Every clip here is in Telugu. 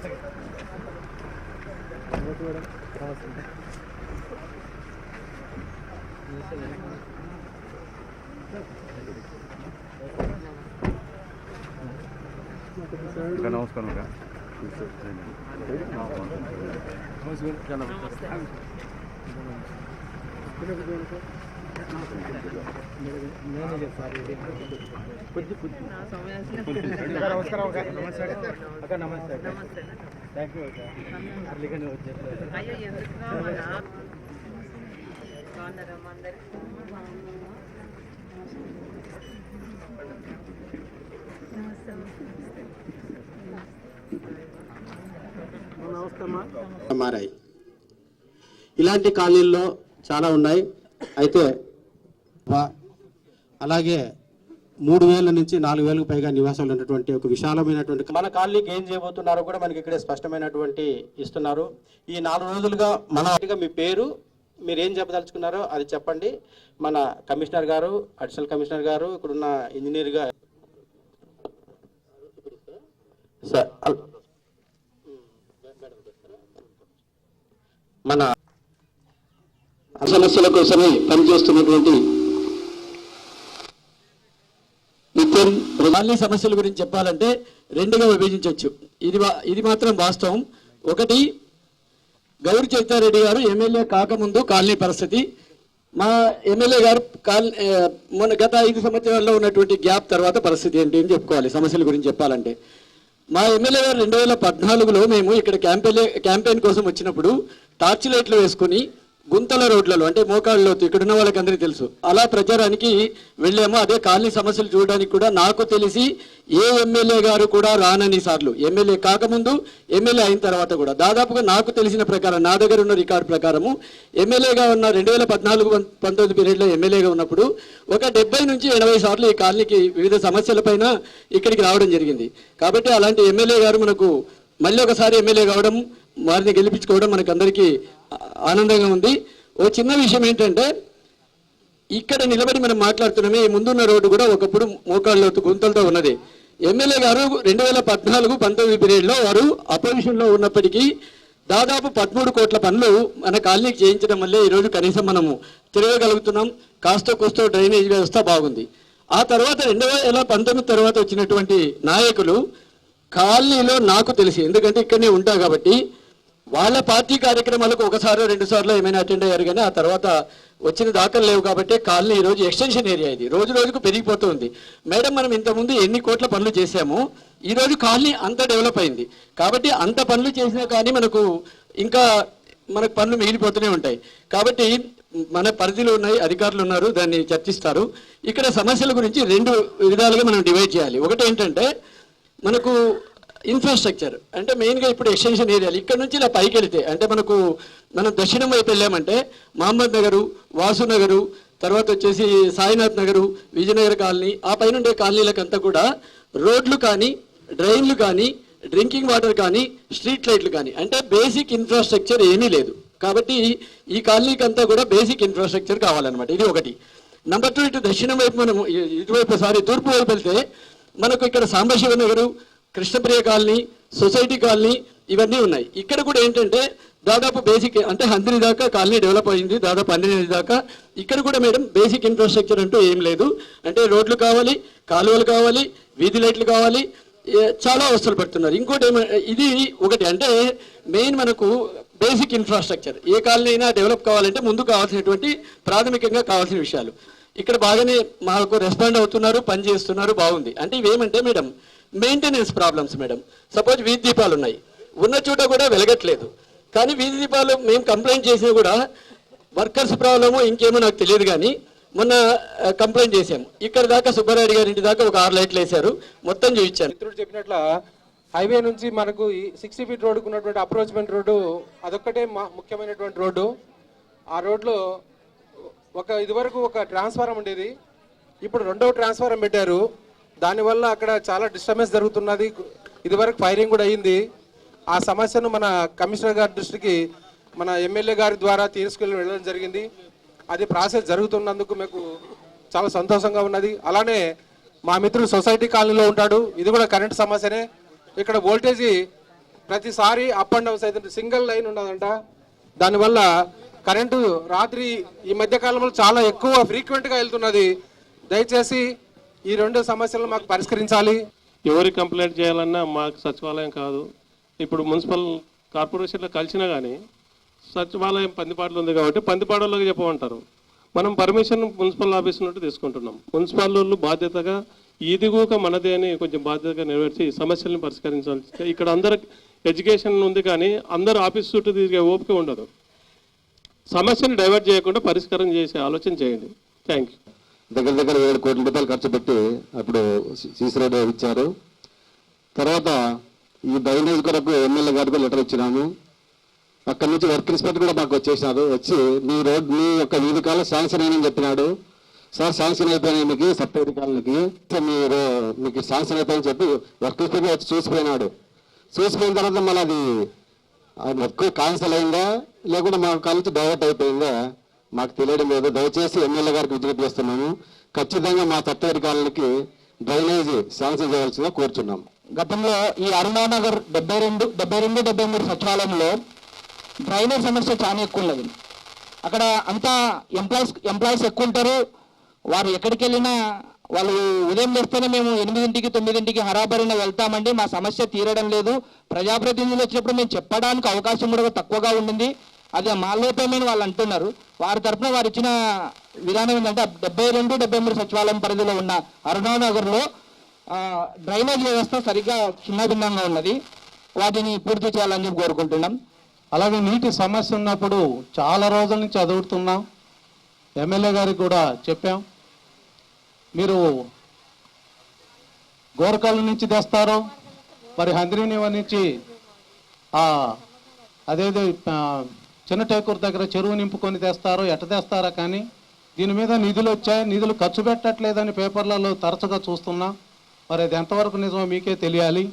నమస్కారం. నమస్కారం అక్క. నమస్తే థ్యాంక్ యూ అక్క. అర్లీగానే వచ్చేది. మారాయి. ఇలాంటి కాలనీల్లో చాలా ఉన్నాయి. అయితే అలాగే 3000 నుంచి 4000కు పైగా నివాసాలు ఉన్నటువంటి ఒక విశాలమైనటువంటి మన కాలనీకి ఏం చేయబోతున్నారో కూడా మనకి ఇక్కడే స్పష్టమైనటువంటి ఇస్తున్నారు. ఈ 4 రోజులుగా మీ పేరు, మీరు ఏం చెప్పదలుచుకున్నారో అది చెప్పండి. మన కమిషనర్ గారు, అడిషనల్ కమిషనర్ గారు, ఇక్కడున్న ఇంజనీర్ గారు సార్, మన సమస్యల కోసమే పనిచేస్తున్నటువంటి కాలనీ సమస్యల గురించి చెప్పాలంటే 2గా విభజించవచ్చు. ఇది మాత్రం వాస్తవం. ఒకటి, గౌరి చైతారెడ్డి గారు ఎమ్మెల్యే కాకముందు కాలనీ పరిస్థితి, మా ఎమ్మెల్యే గారు మన గత 5 సంవత్సరాల్లో ఉన్నటువంటి గ్యాప్ తర్వాత పరిస్థితి ఏంటి అని చెప్పుకోవాలి. సమస్యల గురించి చెప్పాలంటే మా ఎమ్మెల్యే గారు 2014లో మేము ఇక్కడ క్యాంపెయిన్ కోసం వచ్చినప్పుడు టార్చ్ లైట్లు వేసుకుని గుంతల రోడ్లలో, అంటే మోకాళ్ళలోతు, ఇక్కడ ఉన్న వాళ్ళకి అందరికీ తెలుసు, అలా ప్రచారానికి వెళ్ళాము. అదే కాలనీ సమస్యలు చూడడానికి కూడా నాకు తెలిసి ఏ ఎమ్మెల్యే గారు కూడా రానని సార్లు, ఎమ్మెల్యే కాకముందు, ఎమ్మెల్యే అయిన తర్వాత కూడా దాదాపుగా నాకు తెలిసిన ప్రకారం, నా దగ్గర ఉన్న రికార్డు ప్రకారము ఎమ్మెల్యేగా ఉన్న 2014-19 పీరియడ్లో ఎమ్మెల్యేగా ఉన్నప్పుడు ఒక 70 నుంచి 80 సార్లు ఈ కాలనీకి వివిధ సమస్యలపైన ఇక్కడికి రావడం జరిగింది. కాబట్టి అలాంటి ఎమ్మెల్యే గారు మనకు మళ్ళీ ఒకసారి ఎమ్మెల్యే కావడం, వారిని గెలిపించుకోవడం మనకు అందరికీ ఆనందంగా ఉంది. ఓ చిన్న విషయం ఏంటంటే, ఇక్కడ నిలబడి మనం మాట్లాడుతున్నామే, ఈ ముందున్న రోడ్డు కూడా ఒకప్పుడు మోకాళ్ళలోతు గుంతలతో ఉన్నది. ఎమ్మెల్యే గారు 2014-19 పీరియడ్లో వారు అపోజిషన్లో ఉన్నప్పటికీ దాదాపు 13 కోట్ల పనులు మన కాలనీకి చేయించడం వల్లే ఈరోజు కనీసం మనము తిరగగలుగుతున్నాం. కాస్తో కోస్తో డ్రైనేజ్ వ్యవస్థ బాగుంది. ఆ తర్వాత 2019 తర్వాత వచ్చినటువంటి నాయకులు కాలనీలో నాకు తెలిసి, ఎందుకంటే ఇక్కడనే ఉంటా కాబట్టి, వాళ్ళ పార్టీ కార్యక్రమాలకు 1-2 సార్లు ఏమైనా అటెండ్ అయ్యారు, కానీ ఆ తర్వాత వచ్చిన దాఖలు లేవు. కాబట్టి కాలనీ ఈరోజు ఎక్స్టెన్షన్ ఏరియా, ఇది రోజు రోజుకు పెరిగిపోతుంది. మేడం, మనం ఇంతకుముందు ఎన్ని కోట్ల పనులు చేశామో ఈరోజు కాలనీ అంత డెవలప్ అయింది. కాబట్టి అంత పనులు చేసినా కానీ మనకు పనులు మిగిలిపోతూనే ఉంటాయి. కాబట్టి మన పరిధిలో ఉన్నాయి, అధికారులు ఉన్నారు, దాన్ని చర్చిస్తారు. ఇక్కడ సమస్యల గురించి 2 విధాలుగా మనం డివైడ్ చేయాలి. ఒకటి ఏంటంటే, మనకు ఇన్ఫ్రాస్ట్రక్చర్, అంటే మెయిన్గా ఇప్పుడు ఎక్స్టెన్షన్ ఏరియాలు ఇక్కడ నుంచి ఇలా పైకి వెళితే, అంటే మనం దక్షిణం వైపు వెళ్ళామంటే మహమ్మద్ నగరు, వాసు నగరు, తర్వాత వచ్చేసి సాయినాథ్ నగరు, విజయనగర్ కాలనీ, ఆ పైన ఉండే కాలనీలకంతా కూడా రోడ్లు కానీ, డ్రైన్లు కానీ, డ్రింకింగ్ వాటర్ కానీ, స్ట్రీట్ లైట్లు కానీ, అంటే బేసిక్ ఇన్ఫ్రాస్ట్రక్చర్ ఏమీ లేదు. కాబట్టి ఈ కాలనీకి అంతా కూడా బేసిక్ ఇన్ఫ్రాస్ట్రక్చర్ కావాలన్నమాట. ఇది ఒకటి. నెంబర్ 2, ఇటు దక్షిణం వైపు మనం తూర్పు వైపు వెళ్తే మనకు ఇక్కడ Sambasiva Nagar, Krishnapriya colony, society colony, ఇవన్నీ ఉన్నాయి. ఇక్కడ కూడా ఏంటంటే దాదాపు బేసిక్, అంటే హంద్రి దాకా కాలనీ డెవలప్ అయింది, దాదాపు 12 దాకా. ఇక్కడ కూడా మేడం బేసిక్ ఇన్ఫ్రాస్ట్రక్చర్ అంటూ ఏం లేదు. అంటే రోడ్లు కావాలి, కాలువలు కావాలి, వీధి లైట్లు కావాలి, చాలా అవస్థలు పడుతున్నారు. ఇంకోటి ఇది ఒకటి, అంటే మెయిన్ మనకు బేసిక్ ఇన్ఫ్రాస్ట్రక్చర్ ఏ కాలనీ అయినా డెవలప్ కావాలంటే ముందు కావాల్సినటువంటి ప్రాథమికంగా కావాల్సిన విషయాలు ఇక్కడ బాగానే మాకు రెస్పాండ్ అవుతున్నారు, పని చేస్తున్నారు, బాగుంది. అంటే ఇవేమంటే madam maintenance problems madam. Suppose వీధి దీపాలు ఉన్నాయి, ఉన్న చోట కూడా వెలగట్లేదు. కానీ వీధి దీపాలు మేము కంప్లైంట్ చేసినా కూడా వర్కర్స్ ప్రాబ్లము ఇంకేమో నాకు తెలియదు, కానీ మొన్న కంప్లైంట్ చేశాము. ఇక్కడ దాకా సుబ్బారెడ్డి గారి ఇంటి దాకా ఒక 6 లైట్లు వేశారు, మొత్తం చూపించాను. మిత్రుడు చెప్పినట్ల హైవే నుంచి మనకు 60 ఫీట్ రోడ్డుకు ఉన్నటువంటి అప్రోచ్మెంట్ రోడ్డు అదొక్కటే ముఖ్యమైనటువంటి రోడ్డు. ఆ రోడ్లో ఇదివరకు ఒక ట్రాన్స్ఫారం ఉండేది, ఇప్పుడు 2వ ట్రాన్స్ఫారం పెట్టారు. దానివల్ల అక్కడ చాలా డిస్టర్బెన్స్ జరుగుతున్నది. ఇదివరకు ఫైరింగ్ కూడా అయ్యింది. ఆ సమస్యను మన కమిషనర్ గారి దృష్టికి మన ఎమ్మెల్యే గారి ద్వారా తీసుకెళ్ళి వెళ్ళడం జరిగింది. అది ప్రాసెస్ జరుగుతున్నందుకు మీకు చాలా సంతోషంగా ఉన్నది. అలానే మా మిత్రుడు సొసైటీ కాలనీలో ఉంటాడు, ఇది కూడా కరెంట్ సమస్యనే. ఇక్కడ వోల్టేజీ ప్రతిసారి అప్ అండ్ డౌన్స్ అయితే సింగిల్ లైన్ ఉండదంట. దానివల్ల కరెంటు రాత్రి ఈ మధ్య కాలంలో చాలా ఎక్కువ ఫ్రీక్వెంట్గా వెళ్తున్నది. దయచేసి ఈ 2 సమస్యలను మాకు పరిష్కరించాలి. ఎవరి కంప్లైంట్ చేయాలన్నా మాకు సచివాలయం కాదు. ఇప్పుడు మున్సిపల్ కార్పొరేషన్లో కలిసినా కానీ సచివాలయం పందిపాడులో ఉంది కాబట్టి పందిపాడులోకి చెప్పమంటారు. మనం పర్మిషన్ మున్సిపల్ ఆఫీస్ నుండి తీసుకుంటున్నాం. మున్సిపల్ వాళ్ళు బాధ్యతగా ఈదిగూక మనదే అని కొంచెం బాధ్యతగా నెరవేర్చి సమస్యలను పరిష్కరించాలి. ఇక్కడ అందరు ఎడ్యుకేషన్ ఉంది కానీ అందరూ ఆఫీస్ చుట్టూ తిరిగే ఓపిక ఉండదు. సమస్యను డైవర్ట్ చేయకుండా పరిష్కారం చేసే ఆలోచన చేయండి. Thank you. దగ్గర 7 కోట్ల రూపాయలు ఖర్చు పెట్టి అప్పుడు సీసీ రోడ్ ఇచ్చారు. తర్వాత ఈ డ్రైనేజ్ కొరకు ఎమ్మెల్యే గారికి లెటర్ ఇచ్చినాము. అక్కడి నుంచి వర్క్ ఇన్స్పెక్టర్ కూడా మాకు వచ్చేసినారు. వచ్చి మీ యొక్క వీధి కాలం శాంక్షన్ అయినని చెప్పినాడు. సార్ శాంక్షన్ అయిపోయినాయి మీకు సప్తగిరి కాలనీకి, మీరు మీకు శాంక్షన్ అయిపోయిందని చెప్పి వర్క్ ఇన్స్పెక్టర్ వచ్చి చూసిపోయినాడు. చూసిపోయిన తర్వాత మళ్ళీ అది వర్క్ క్యాన్సిల్ అయిందా లేకుండా మా కాల నుంచి డైవర్ట్ అయిపోయిందా మాకు తెలియడం లేదు. దయచేసి ఎమ్మెల్యే గారికి విజ్ఞప్తి చేస్తున్నాము. ఖచ్చితంగా మా సప్తగిరి కాలనీకి డ్రైనేజీ శాంక్షన్ చేయవలసిందిగా కోరుచున్నాము. గతంలో ఈ అరుణానగర్ 72, 73 సచివాలయంలో డ్రైనేజ్ సమస్య చాలా ఎక్కువ ఉన్నది. అక్కడ అంతా ఎంప్లాయీస్ ఎక్కువ ఉంటారు. వారు ఎక్కడికి వెళ్ళినా వాళ్ళు ఉదయం లేస్తేనే మేము 8, 9 హరాబరిన వెళ్తామండి, మా సమస్య తీరడం లేదు. ప్రజాప్రతినిధులు వచ్చినప్పుడు మేము చెప్పడానికి అవకాశం కూడా తక్కువగా ఉండింది. అది మా లోపమని వాళ్ళు అంటున్నారు. వారి తరఫున వారు ఇచ్చిన విధానం ఏంటంటే 72, 73 సచివాలయం పరిధిలో ఉన్న అరుణానగర్లో డ్రైనేజ్ వ్యవస్థ సరిగ్గా చిన్నభిన్నంగా ఉన్నది. వాటిని పూర్తి చేయాలని చెప్పి కోరుకుంటున్నాం. అలాగే నీటి సమస్య ఉన్నప్పుడు చాలా రోజుల నుంచి చదువుతున్నాం. ఎమ్మెల్యే గారికి కూడా చెప్పాం, మీరు గోరకాల నుంచి తెస్తారో మరి హంద్రీనివ నుంచి అదేదో చిన్న టేకూరు దగ్గర చెరువు నింపుకొని తెస్తారో ఎట్ట తెస్తారా, కానీ దీని మీద నిధులు వచ్చాయి, నిధులు ఖర్చు పెట్టట్లేదని పేపర్లలో తరచుగా చూస్తున్నాం. మరి అది ఎంతవరకు నిజమో మీకే తెలియాలి.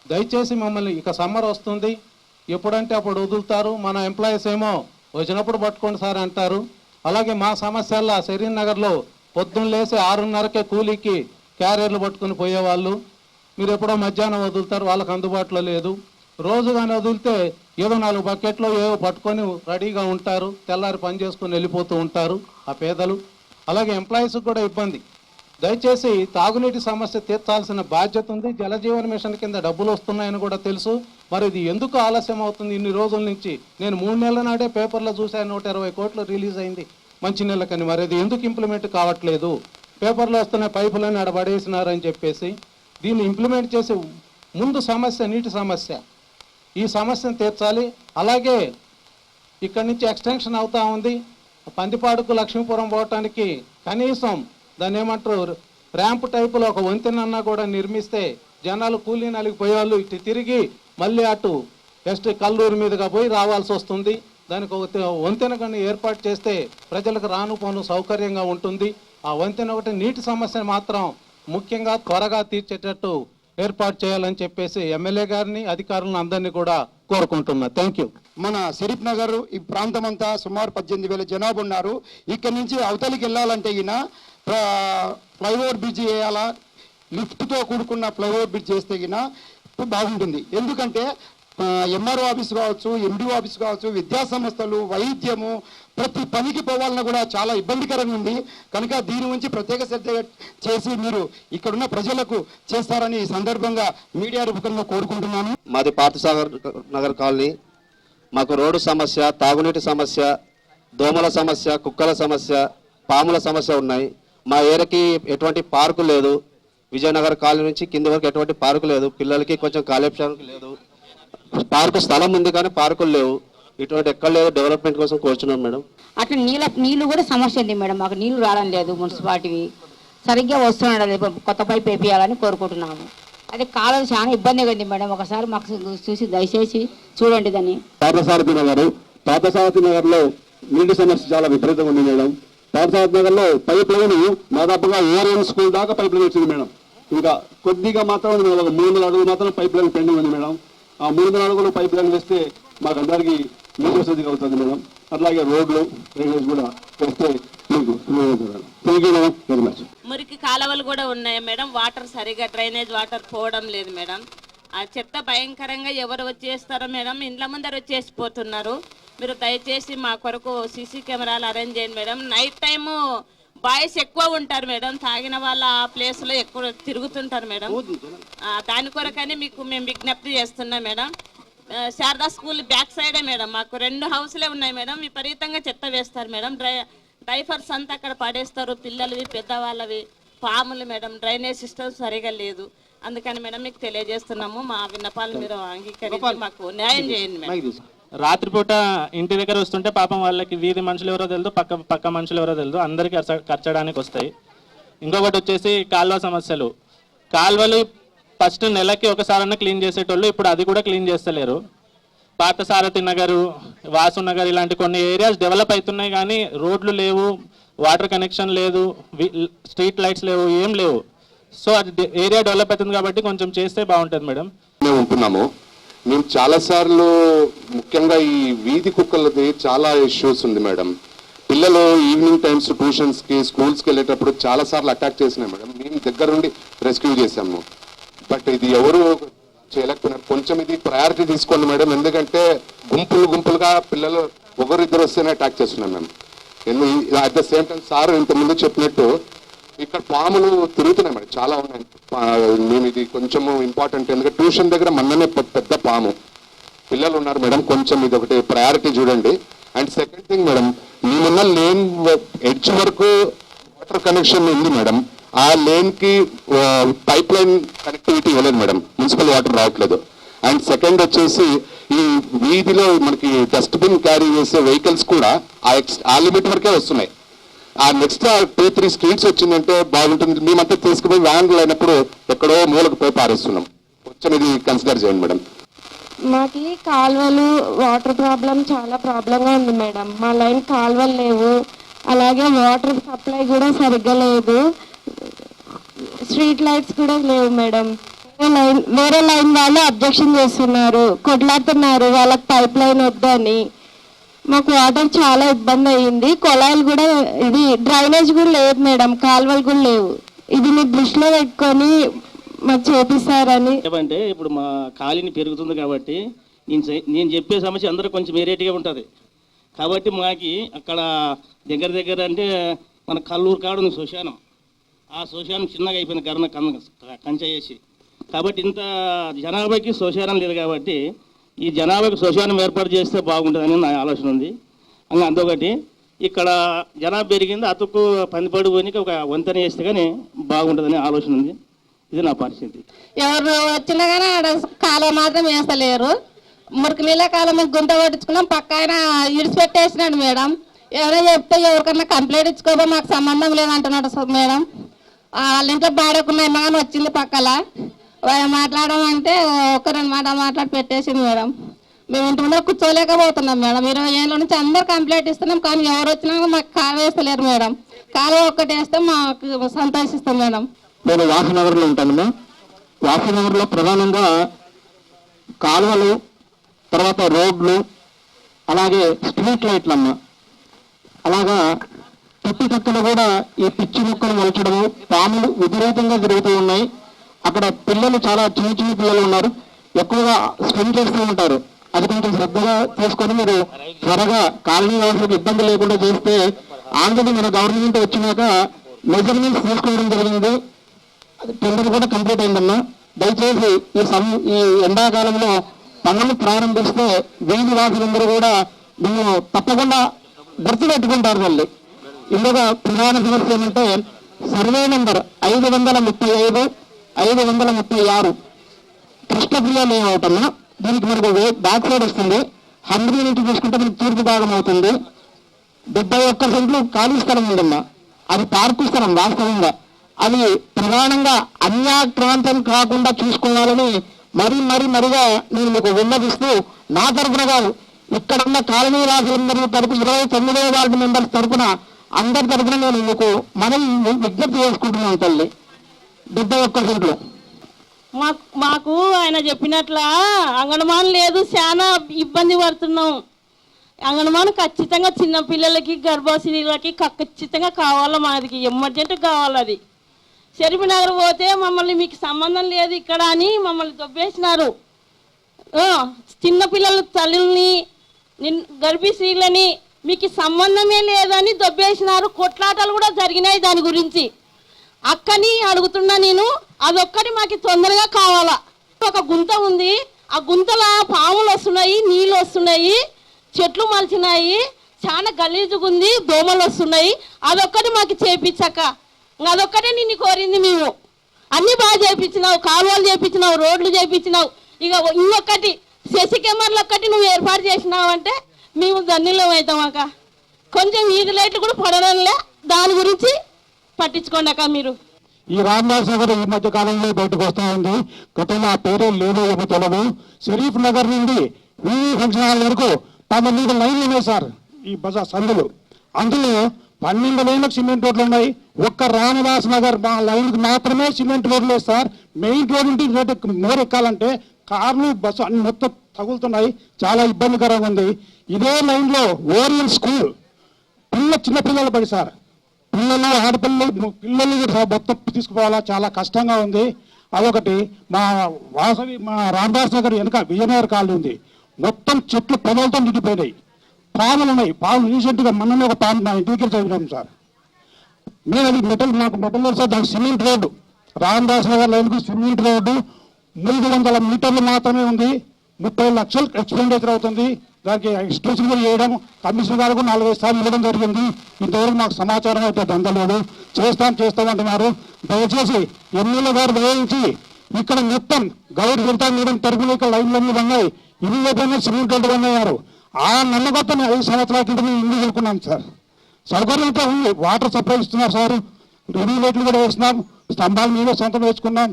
దయచేసి మమ్మల్ని ఇక సమ్మర్ వస్తుంది, ఎప్పుడంటే అప్పుడు వదులుతారు. మన ఎంప్లాయీస్ ఏమో వచ్చినప్పుడు పట్టుకోండి సార్ అంటారు. అలాగే మా సమస్యల్లో శరీర్ నగర్లో పొద్దున్న లేసి 6:30కే కూలీకి క్యారియర్లు పట్టుకుని పోయేవాళ్ళు. మీరు ఎప్పుడో మధ్యాహ్నం వదులుతారు, వాళ్ళకి అందుబాటులో లేదు. రోజు కానీ వదిలితే ఏదో 4 బకెట్లో ఏవో పట్టుకొని రెడీగా ఉంటారు, తెల్లారి పని చేసుకొని వెళ్ళిపోతూ ఉంటారు ఆ పేదలు. అలాగే ఎంప్లాయీస్కి కూడా ఇబ్బంది. దయచేసి తాగునీటి సమస్య తీర్చాల్సిన బాధ్యత ఉంది. జలజీవన్ మిషన్ కింద డబ్బులు వస్తున్నాయని కూడా తెలుసు. మరి ఇది ఎందుకు ఆలస్యం అవుతుంది ఇన్ని రోజుల నుంచి? నేను 3 నెలల నాడే పేపర్లో చూశాను 120 కోట్లు రిలీజ్ అయింది మంచినీళ్ళకని. మరి ఇది ఎందుకు ఇంప్లిమెంట్ కావట్లేదు? పేపర్లో వస్తున్న పైపులని ఆడబడేసినారని చెప్పేసి దీన్ని ఇంప్లిమెంట్ చేసే ముందు సమస్య నీటి సమస్య, ఈ సమస్యను తీర్చాలి. అలాగే ఇక్కడి నుంచి ఎక్స్టెన్షన్ అవుతా ఉంది. పందిపాడుకు లక్ష్మీపురం పోవటానికి కనీసం దాన్ని ఏమంటారు ర్యాంప్ టైపులో ఒక వంతెనన్నా కూడా నిర్మిస్తే జనాలు కూలీ నలిగిపోయేవాళ్ళు ఇటు తిరిగి మళ్ళీ అటు కల్లూరు మీదుగా పోయి రావాల్సి వస్తుంది. దానికి ఒక వంతెన కానీ ఏర్పాటు చేస్తే ప్రజలకు రాను పోను సౌకర్యంగా ఉంటుంది. ఆ వంతెన ఒకటి నీటి సమస్యను మాత్రం ముఖ్యంగా త్వరగా తీర్చేటట్టు ఏర్పాటు చేయాలని చెప్పేసి ఎమ్మెల్యే గారిని అధికారులను అందరినీ కూడా కోరుకుంటున్నా. Thank you. మన షరీఫ్ నగర్ ఈ ప్రాంతం అంతా సుమారు 18,000 జనాభా ఉన్నారు. ఇక్కడ నుంచి అవతలికి వెళ్ళాలంటే ఈయన ఫ్లైఓవర్ బ్రిడ్జ్ వేయాలా, లిఫ్ట్తో కూడుకున్న ఫ్లైఓవర్ బ్రిడ్జ్ చేస్తే ఈయన బాగుంటుంది. ఎందుకంటే ఎంఆర్ఓ ఆఫీస్ కావచ్చు, ఎండిఓ ఆఫీస్ కావచ్చు, విద్యా సంస్థలు, వైద్యము, ప్రతి పనికి పోవాలన్నా కూడా చాలా ఇబ్బందికరంగా ఉంది. కనుక దీని నుంచి ప్రత్యేక శ్రద్ధ చేసి మీరు ఇక్కడున్న ప్రజలకు చేస్తారని ఈ సందర్భంగా మీడియా రూపకంగా కోరుకుంటున్నాను. మాది పాతసాగర్ నగర్ కాలనీ. మాకు రోడ్డు సమస్య, తాగునీటి సమస్య, దోమల సమస్య, కుక్కల సమస్య, పాముల సమస్య ఉన్నాయి. మా ఏరియాకి ఎటువంటి పార్కు లేదు. విజయనగర్ కాలనీ నుంచి కింది వరకు ఎటువంటి పార్కు లేదు. పిల్లలకి కొంచెం కాలక్షేపానికి లేదు. పార్కు స్థలం ఉంది కానీ పార్కులు లేవు. ఇటువంటి ఎక్కడ లేదు. డెవలప్మెంట్ కోసం కోరుచున్నాం మేడం. అట్లా నీళ్ళు కూడా సమస్య ఉంది మేడం. మాకు నీళ్లు రావడం లేదు. మున్సిపాలిటీవి సరిగ్గా వస్తున్నాడు. కొత్త పైపు వేపియాలని కోరుకుంటున్నాము. అదే కాలం చాలా ఇబ్బందిగా ఉంది మేడం. ఒకసారి మాకు చూసి దయచేసి చూడండి దాన్ని. పాతసారథి నగర్లో నీటి సమస్య చాలా విపరీతంగా ఉంది మేడం. పాతసారథి నగర్లో పైప్ లైన్ దాదాపుగా ఓరియన్ స్కూల్ దాకా పైప్ లైన్ వచ్చింది మేడం. ఇంకా కొద్దిగా మాత్రం 300 అడుగులు మాత్రం పైప్ లైన్ పెండింగ్ ఉంది మేడం. ఆ 300 అడుగులు పైప్ లైన్ వేస్తే మాకు అందరికీ నీటి వసతి అవుతుంది మేడం. అట్లాగే రోడ్లు డ్రైనేజ్ కూడా వేస్తే మీకు thank you madam very much. మురికి కాలువలు కూడా ఉన్నాయి మేడం. వాటర్ సరిగా డ్రైనేజ్ వాటర్ పోవడం లేదు మేడం. ఆ చెత్త భయంకరంగా ఎవరు వచ్చేస్తారో మేడం, ఇండ్ల ముందర వచ్చేసిపోతున్నారు. మీరు దయచేసి మా కొరకు సీసీ కెమెరాలు అరేంజ్ చేయండి మేడం. నైట్ టైము బాయ్స్ ఎక్కువ ఉంటారు మేడం, తాగిన వాళ్ళ ఆ ప్లేస్లో ఎక్కువ తిరుగుతుంటారు మేడం. దాని కొరకని మీకు మేము విజ్ఞప్తి చేస్తున్నాం మేడం. శారదా స్కూల్ బ్యాక్ సైడే మేడం మాకు 2 హౌస్లే ఉన్నాయి మేడం. విపరీతంగా చెత్త వేస్తారు మేడం. డ్రైవర్స్ అంతా అక్కడ పడేస్తారు, పిల్లలవి పెద్దవాళ్ళవి, పాములు మేడం. డ్రైనేజ్ సిస్టమ్ సరిగా లేదు. అందుకని మేడం మీకు తెలియజేస్తున్నాము, మా విన్నపాలు మీరు అంగీకరించి మాకు న్యాయం చేయండి మేడం. రాత్రిపూట ఇంటి దగ్గర వస్తుంటే పాపం వాళ్ళకి వీధి మనుషులు ఎవరో తెలియదు, పక్క మనుషులు ఎవరో తెలియదు, అందరికీ ఖర్చడానికి వస్తాయి. ఇంకొకటి వచ్చేసి కాలువ సమస్యలు. కాలువలు ఫస్ట్ నెలకి ఒకసారన్నా క్లీన్ చేసేటోళ్ళు, ఇప్పుడు అది కూడా క్లీన్ చేస్తలేరు. పాత సారథి నగరు, వాసు నగర్ ఇలాంటి కొన్ని ఏరియాస్ డెవలప్ అవుతున్నాయి కానీ రోడ్లు లేవు, వాటర్ కనెక్షన్ లేదు, స్ట్రీట్ లైట్స్ లేవు, ఏం లేవు. సో అది ఏరియా డెవలప్ అవుతుంది కాబట్టి కొంచెం చేస్తే బాగుంటుంది మేడం. మేము ఉంటున్నాము. మేము చాలాసార్లు ముఖ్యంగా ఈ వీధి కుక్కలది చాలా ఇష్యూస్ ఉంది మేడం. పిల్లలు ఈవినింగ్ టైమ్స్ ట్యూషన్స్కి స్కూల్స్కి వెళ్ళేటప్పుడు చాలాసార్లు అటాక్ చేసినాయి మేడం. మేము దగ్గరుండి రెస్క్యూ చేసాము. బట్ ఇది ఎవరు చేయలేకపోయినారు. కొంచెం ఇది ప్రయారిటీ తీసుకోండి మేడం, ఎందుకంటే గుంపులుగా పిల్లలు ఒకరిద్దరు వస్తేనే అటాక్ చేస్తున్నాం మేము. At the same time sir ఇంతకుముందు చెప్పినట్టు ఇక్కడ పాములు తిరుగుతున్నాయి మేడం, చాలా ఉన్నాయి. మేము ఇది కొంచెం ఇంపార్టెంట్, ఎందుకంటే ట్యూషన్ దగ్గర మొన్ననే పెద్ద పాము, పిల్లలు ఉన్నారు మేడం. కొంచెం ఇది ఒకటి ప్రయారిటీ చూడండి. అండ్ సెకండ్ థింగ్ మేడం, మేమున్న లేన్ ఎడ్జ్ వరకు వాటర్ కనెక్షన్ ఉంది మేడం. ఆ లేన్కి పైప్ లైన్ కనెక్టివిటీ ఇవ్వలేదు మేడం, మున్సిపల్ వాటర్ రావట్లేదు. అండ్ సెకండ్ వచ్చేసి ఈ వీధిలో మనకి డస్ట్బిన్ క్యారీ చేసే వెహికల్స్ కూడా ఆ లిమిట్ వరకే వస్తున్నాయి. ఆ నెక్స్ట్ 2-3 స్ట్రీట్స్ వచ్చిందంటే బాగుంటుంది. మేమంతా తీసుకుపోయి వ్యాన్లు అయినప్పుడు ఎక్కడో మూలకు పోయి పారేస్తున్నాం. కొంచెం ఇది కన్సిడర్ చేయండి మేడం. మాకు కాలువలు వాటర్ ప్రాబ్లం చాలా ప్రాబ్లంగా ఉంది మేడం. మా లైన్ కాలువలు లేవు, అలాగే వాటర్ సప్లై కూడా సరిగ్గా లేదు, స్ట్రీట్ లైట్స్ కూడా లేవు మేడం. వేరే లైన్ వాళ్ళు అబ్జెక్షన్ చేస్తున్నారు, కొట్లాడుతున్నారు వాళ్ళకి పైప్ లైన్ వద్దని. మాకు వాటర్ చాలా ఇబ్బంది అయ్యింది. కొలాయిలు కూడా, ఇది డ్రైనేజ్ కూడా లేదు మేడం, కాలువలు కూడా లేవు. ఇది మీరు దృష్టిలో పెట్టుకొని మాకు చేపిస్తారని. ఏమంటే ఇప్పుడు మా కాలనీ పెరుగుతుంది కాబట్టి నేను చెప్పే సమస్య అందరూ కొంచెం వెరైటీగా ఉంటుంది కాబట్టి మాకి అక్కడ దగ్గర అంటే మన కల్లూరు కాడ ఉంది శ్మశానం. ఆ శ్మశానం చిన్నగా అయిపోయింది కంచె వేసి. కాబట్టి ఇంత జనాభాకి శ్మశానం లేదు కాబట్టి ఈ జనాభాకి శ్మశానం ఏర్పాటు చేస్తే బాగుంటుందని నా ఆలోచన ఉంది. అంతొకటి ఇక్కడ జనాభా పెరిగింది, అతుకు పందిపడి పోయి ఒక వంతెన వేస్తే కానీ బాగుంటుందని ఆలోచన ఉంది. ఇది నా పరిస్థితి. ఎవరు వచ్చినా కానీ ఆడ కాలువ మాత్రం వేస్తలేరు. మురికి నీళ్ళ కాలం మీద గుంత పట్టించుకున్నాం, పక్క ఆయన ఇడిచిపెట్టేసినాడు మేడం. ఎవరైనా చెప్తే ఎవరికన్నా కంప్లైంట్ ఇచ్చుకోబో మాకు సంబంధం లేదంటున్నాడు మేడం. వాళ్ళ ఇంట్లో బాడకున్నాయమ్మా కానీ వచ్చింది పక్కల మాట్లాడమంటే ఒక 2 మాట మాట్లాడి పెట్టేసింది మేడం. మేము ఇంటి ముందు కూర్చోలేకపోతున్నాం మేడం. 20 ఏళ్ళ నుంచి అందరు కంప్లైంట్ ఇస్తున్నాం కానీ ఎవరు వచ్చినా మాకు కాలువ వేస్తలేరు మేడం. కాలువ ఒక్కటి వేస్తే మాకు సంతోషిస్తాం మేడం. నేను వాసనగర్లో ఉంటానమ్మా. వాసనగర్లో ప్రధానంగా కాలువలు, తర్వాత రోడ్లు, అలాగే స్ట్రీట్ లైట్లమ్మా. అలాగా చుట్టుపక్కల కూడా ఈ పిచ్చి మొక్కలు మొలచడము, పాములు విపరీతంగా తిరుగుతూ ఉన్నాయి. అక్కడ పిల్లలు చాలా చిన్న పిల్లలు ఉన్నారు, ఎక్కువగా స్విమ్ చేస్తూ ఉంటారు. అది కొంచెం శ్రద్ధగా తీసుకొని మీరు త్వరగా కాలనీ వాసులకు ఇబ్బంది లేకుండా చేస్తే ఆల్రెడీ మన గవర్నమెంట్ వచ్చినాక మెజర్మెంట్స్ తీసుకోవడం జరిగింది. అది టెండర్ కూడా కంప్లీట్ అయిందమ్మా. దయచేసి ఈ ఎండాకాలంలో పనులు ప్రారంభిస్తే వీధి వాసులందరూ కూడా మేము తప్పకుండా గుర్తుపెట్టుకుంటారు వాళ్ళు. ఇంకొక ప్రధాన సమస్య ఏమంటే సర్వే నెంబర్ 535, 536 కృష్ణప్రియ లేఅవుట్ అన్నా. దీనికి మనకు బ్యాక్ సైడ్ వస్తుంది. 100 నుంచి చూసుకుంటే మనకు తూర్పు భాగం అవుతుంది. 71 సెంట్లు ఖాళీ స్థలం ఉందమ్మా. అది పార్కు స్థలం వాస్తవంగా. అది ప్రధానంగా అన్యాక్రాంతం కాకుండా చూసుకోవాలని మరిగా నేను మీకు విన్నవిస్తూ, నా తరఫున కాదు, ఇక్కడున్న కాలనీ వాసులందరూ తరపు 29వ వార్డు మెంబర్స్ తరఫున అందరి తరఫున నేను మీకు మనం విజ్ఞప్తి చేసుకుంటున్నాను తల్లి. 71 సెంట్లు మాకు ఆయన చెప్పినట్ల అంగన్వాడీ లేదు, చాలా ఇబ్బంది పడుతున్నాం. అంగన్వాడీ ఖచ్చితంగా చిన్న పిల్లలకి, గర్భవతులకి ఖచ్చితంగా కావాలి. మాది ఎమర్జెంట్ కావాలి. అది షరీఫ్ నగర్ పోతే మమ్మల్ని మీకు సంబంధం లేదు ఇక్కడ అని మమ్మల్ని దొబ్బేసినారు. చిన్నపిల్లల తల్లుల్ని గర్భిణీ స్త్రీలని మీకు సంబంధమే లేదని దొబ్బేసినారు. కొట్లాటలు కూడా జరిగినాయి దాని గురించి. అక్కని అడుగుతున్నా నేను, అదొక్కటి మాకు తొందరగా కావాలా. ఒక గుంత ఉంది, ఆ గుంతలో పాములు వస్తున్నాయి, నీళ్ళు వస్తున్నాయి, చెట్లు మలిచినాయి, చాలా గలీజుగా ఉంది, దోమలు వస్తున్నాయి. అదొక్కటి మాకు చేయించక, అదొక్కటే నిన్ను కోరింది మేము. అన్నీ బాగా చేయించినావు, కాలువలు చేయించినావు, రోడ్లు చేయించినావు. ఇక ఇంకొకటి శశి కెమెరాలు ఒక్కటి నువ్వు ఏర్పాటు చేసినావు అంటే మేము ధన్యులం అవుతాం అక్క. కొంచెం వీధి లైట్లు కూడా పడడంలే, దాని గురించి పట్టించుకోండి అక్క మీరు. ఈ రామ్దాస్ నగర్ ఈ మధ్య కాలంలో బయటకు వస్తూ ఉంది. గతంలో ఆ పేరే లేదో ఏమో తెలియదు. షరీఫ్ నగర్ నుండి ఫంక్షన్ హాల్ వరకు 12 లైన్లు ఉన్నాయి సార్. ఈ బజార్ సందులు, అందులో 12 లైన్లకు సిమెంట్ రోడ్లు ఉన్నాయి. ఒక్క రామదాస్ నగర్ లైన్కి మాత్రమే సిమెంట్ రోడ్లు లేదు సార్. మెయిన్ రోడ్ నుండి మోర్ ఎక్కాలంటే కార్లు, బస్సు అన్ని మొత్తం తగులుతున్నాయి. చాలా ఇబ్బందికరంగా ఉంది. ఇదే లైన్లో ఓరియల్ స్కూల్ చిన్నపిల్లలు పడి సార్, పిల్లలు ఆడపిల్లలు మొత్తం తీసుకుపోవాలా, చాలా కష్టంగా ఉంది. అదొకటి. మా రామదాస్ నగర్ వెనక విజయనగర్ కాలనీ ఉంది, మొత్తం చెట్లు పొదలతో నిండిపోయినాయి. పాములు ఉన్నాయి. పాములు రీసెంట్గా మొన్ననే ఒక పాము నా ఇంటికి చదివినాం సార్. మేము అది నాకు మెటల్ సార్. దానికి సిమెంట్ రోడ్డు, రామదాస్ నగర్ లైన్కు సిమెంట్ రోడ్డు 300 మీటర్లు మాత్రమే ఉంది. 30 లక్షలు ఎక్స్పెండిచర్ అవుతుంది. దానికి ఎక్స్టెన్షన్ చేయడం కమిషనర్ గారు 4-5 సార్లు ఇవ్వడం జరిగింది. ఇంతవరకు మాకు సమాచారం అయితే అందలేదు. చేస్తామంటున్నారు. దయచేసి ఎమ్మెల్యే గారు దయించి ఇక్కడ మొత్తం గౌడ్ వెళ్తా మేడం తరఫున ఇక్కడ లైన్లన్నీ ఉన్నాయి. ఇల్లు సిమెంట్ రోడ్డు అన్నారు. ఆ నమ్మకంతో 5 సంవత్సరాల క్రితం ఇల్లు కొనుక్కున్నాం సార్. సౌకర్యంతో ఉంది. వాటర్ సప్లై ఇస్తున్నారు సార్. రెగ్యులేటర్లు కూడా వేసినాం. స్తంభాలు మేమే సొంతం వేసుకున్నాం.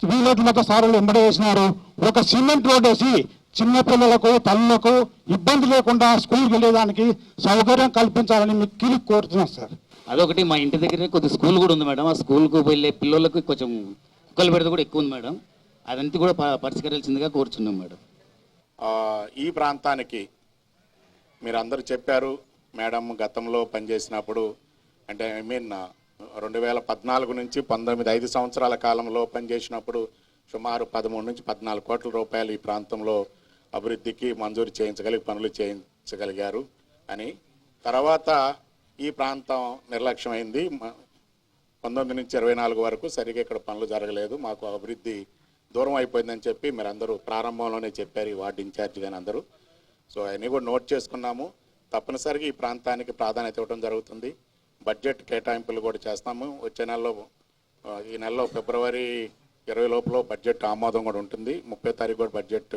రెగ్యులేటర్లు మొత్తం సార్లు ఎంబడే వేసినారు. ఒక సిమెంట్ రోడ్ వేసి చిన్నపిల్లలకు తల్లులకు ఇబ్బంది లేకుండా స్కూల్కి వెళ్ళేదానికి సౌకర్యం కల్పించాలని మీకు కోరుతున్నాం సార్. అదొకటి. మా ఇంటి దగ్గర కొద్ది స్కూల్ కూడా ఉంది మేడం. ఆ స్కూల్కు వెళ్ళే పిల్లలకు కొంచెం కుక్కలు పెడితే కూడా ఎక్కువ ఉంది మేడం. అదంతా కూడా పరిష్కరించిందిగా కోరుచున్నాం మేడం. ఈ ప్రాంతానికి మీరు అందరూ చెప్పారు మేడం, గతంలో పనిచేసినప్పుడు అంటే 2014 నుంచి 19 5 సంవత్సరాల కాలంలో పనిచేసినప్పుడు సుమారు 13 నుంచి 14 కోట్ల రూపాయలు ఈ ప్రాంతంలో అభివృద్ధికి మంజూరు పనులు చేయించగలిగారు అని. తర్వాత ఈ ప్రాంతం నిర్లక్ష్యమైంది. 19 నుంచి 24 వరకు సరిగా ఇక్కడ పనులు జరగలేదు. మాకు అభివృద్ధి దూరం అయిపోయిందని చెప్పి మీరు అందరూ ప్రారంభంలోనే చెప్పారు, ఈ వార్డు ఇన్ఛార్జ్ కానీ అందరూ. సో అవన్నీ కూడా నోట్ చేసుకున్నాము. తప్పనిసరిగా ఈ ప్రాంతానికి ప్రాధాన్యత ఇవ్వడం జరుగుతుంది. బడ్జెట్ కేటాయింపులు కూడా చేస్తాము. వచ్చే నెలలో, ఈ నెలలో ఫిబ్రవరి 20 లోపల బడ్జెట్ ఆమోదం కూడా ఉంటుంది. 30 తారీఖు కూడా బడ్జెట్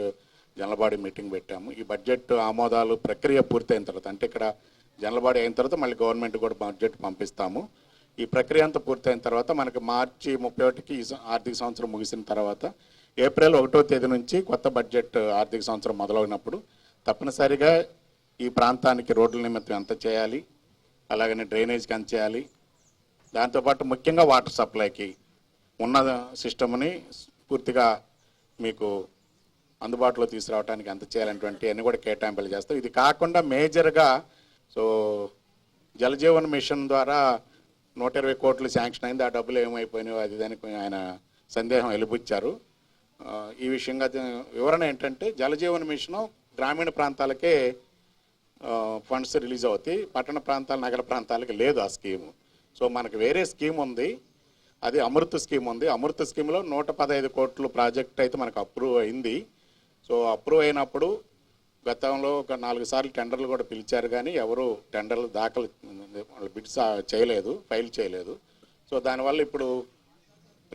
జనరల్ బాడీ మీటింగ్ పెట్టాము. ఈ బడ్జెట్ ఆమోదాలు ప్రక్రియ పూర్తయిన తర్వాత, అంటే ఇక్కడ జనరల్ బాడీ అయిన తర్వాత మళ్ళీ గవర్నమెంట్ కూడా బడ్జెట్ పంపిస్తాము. ఈ ప్రక్రియ అంతా పూర్తయిన తర్వాత మనకి మార్చి 31కి ఆర్థిక సంవత్సరం ముగిసిన తర్వాత ఏప్రిల్ 1వ తేదీ నుంచి కొత్త బడ్జెట్ ఆర్థిక సంవత్సరం మొదలైనప్పుడు తప్పనిసరిగా ఈ ప్రాంతానికి రోడ్ల నిమిత్తం ఎంత చేయాలి, అలాగనే డ్రైనేజ్కి ఎంత చేయాలి, దాంతోపాటు ముఖ్యంగా వాటర్ సప్లైకి ఉన్న సిస్టమ్ని పూర్తిగా మీకు అందుబాటులో తీసుకురావడానికి ఎంత చేయాలనేటువంటి అన్ని కూడా కేటాయింపులు చేస్తాం. ఇది కాకుండా మేజర్గా జలజీవన్ మిషన్ ద్వారా 120 కోట్లు శాంక్షన్ అయింది. ఆ డబ్బులు ఏమైపోయినాయో అది దానికి ఆయన సందేహం వెలిబుచ్చారు. ఈ విషయంగా వివరణ ఏంటంటే, జలజీవన్ మిషన్ గ్రామీణ ప్రాంతాలకే ఫండ్స్ రిలీజ్ అవుతాయి, పట్టణ ప్రాంతాలు నగర ప్రాంతాలకి లేదు ఆ స్కీము. సో మనకు వేరే స్కీమ్ ఉంది, అది అమృత్ స్కీమ్ ఉంది. అమృత్ స్కీమ్లో 115 కోట్లు ప్రాజెక్ట్ అయితే మనకు అప్రూవ్ అయింది. సో అప్రూవ్ అయినప్పుడు గతంలో ఒక 4 సార్లు టెండర్లు కూడా పిలిచారు, కానీ ఎవరు టెండర్లు దాఖలు బిడ్స్ చేయలేదు, ఫైల్ చేయలేదు. సో దానివల్ల ఇప్పుడు